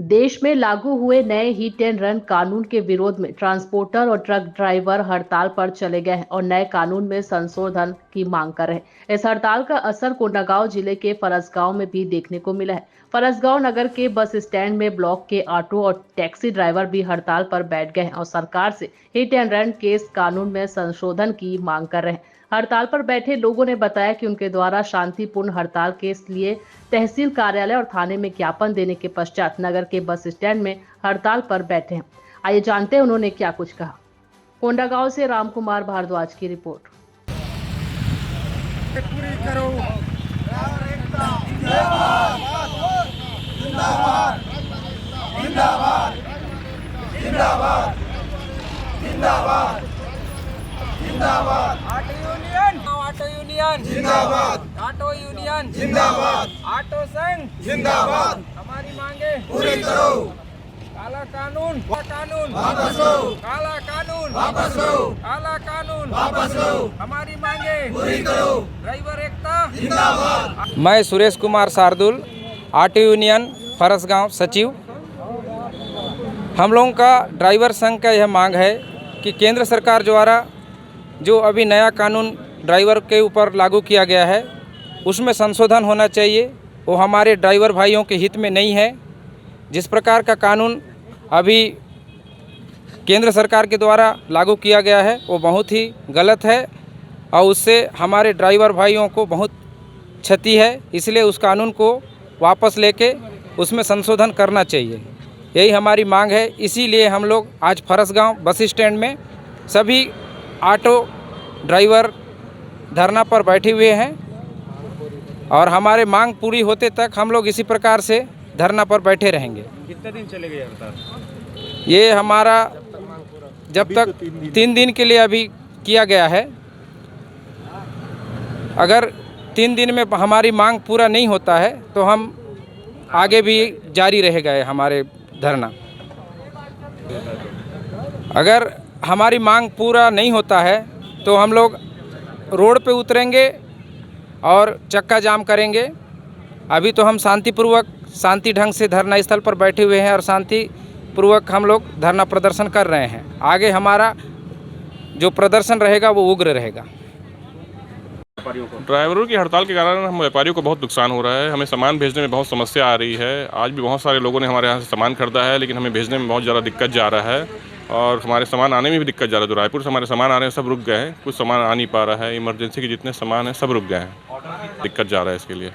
देश में लागू हुए नए हिट एंड रन कानून के विरोध में ट्रांसपोर्टर और ट्रक ड्राइवर हड़ताल पर चले गए हैं और नए कानून में संशोधन की मांग कर रहे हैं। इस हड़ताल का असर कोंडागांव जिले के फरसगांव में भी देखने को मिला है। फरसगांव नगर के बस स्टैंड में ब्लॉक के ऑटो और टैक्सी ड्राइवर भी हड़ताल पर बैठ गए हैं और सरकार से हिट एंड रन केस कानून में संशोधन की मांग कर रहे हैं। हड़ताल पर बैठे लोगों ने बताया कि उनके द्वारा शांतिपूर्ण हड़ताल के लिए तहसील कार्यालय और थाने में ज्ञापन देने के पश्चात नगर के बस स्टैंड में हड़ताल पर बैठे हैं। आइए जानते हैं उन्होंने क्या कुछ कहा। कोंडागांव से रामकुमार भारद्वाज की रिपोर्ट। पूरी करो। जिंदाबाद जिंदाबाद जिंदाबाद जिंदाबाद जिंदाबाद ऑटो यूनियन जिंदाबाद ऑटो यूनियन जिंदाबाद ऑटो संघ जिंदाबाद हमारी मांगे पूरी करो। काला कानून वापस लो काला कानून वापस लो काला कानून वापस लो हमारी मांगे पूरी करो। ड्राइवर एकता जिंदाबाद। मैं सुरेश कुमार शार्दुल, ऑटो यूनियन फरसगांव सचिव। हम लोगों का ड्राइवर संघ का यह मांग है कि केंद्र सरकार द्वारा जो अभी नया कानून ड्राइवर के ऊपर लागू किया गया है उसमें संशोधन होना चाहिए। वो हमारे ड्राइवर भाइयों के हित में नहीं है। जिस प्रकार का कानून अभी केंद्र सरकार के द्वारा लागू किया गया है वो बहुत ही गलत है और उससे हमारे ड्राइवर भाइयों को बहुत क्षति है। इसलिए उस कानून को वापस लेके उसमें संशोधन करना चाहिए, यही हमारी मांग है। इसीलिए हम लोग आज फरसगांव बस स्टैंड में सभी ऑटो ड्राइवर धरना पर बैठे हुए हैं और हमारे मांग पूरी होते तक हम लोग इसी प्रकार से धरना पर बैठे रहेंगे। कितने दिन चले गए हड़ताल? ये हमारा जब तक 3 दिन के लिए अभी किया गया है। अगर 3 दिन में हमारी मांग पूरा नहीं होता है तो हम आगे भी जारी रहेगा हमारे धरना। अगर हमारी मांग पूरा नहीं होता है तो हम लोग रोड पे उतरेंगे और चक्का जाम करेंगे। अभी तो हम शांति ढंग से धरना स्थल पर बैठे हुए हैं और शांतिपूर्वक हम लोग धरना प्रदर्शन कर रहे हैं। आगे हमारा जो प्रदर्शन रहेगा वो उग्र रहेगा। ड्राइवरों की हड़ताल के कारण हम व्यापारियों को बहुत नुकसान हो रहा है। हमें सामान भेजने में बहुत समस्या आ रही है। आज भी बहुत सारे लोगों ने हमारे यहाँ से सामान खरीदा है, लेकिन हमें भेजने में बहुत ज़्यादा दिक्कत जा रहा है और हमारे सामान आने में भी दिक्कत जा रहा है। जो रायपुर से हमारे सामान आ रहे हैं सब रुक गए हैं, कुछ सामान आ नहीं पा रहा है। इमरजेंसी के जितने सामान हैं सब रुक गए हैं, दिक्कत जा रहा है इसके लिए।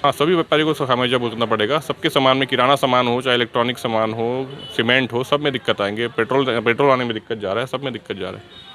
हाँ, सभी व्यापारियों को खामियाजा भुगतना पड़ेगा। सबके सामान में किराना सामान हो चाहे इलेक्ट्रॉनिक सामान हो, सीमेंट हो, सब में दिक्कत आएंगे। पेट्रोल आने में दिक्कत जा रहा है, सब में दिक्कत जा रहा है।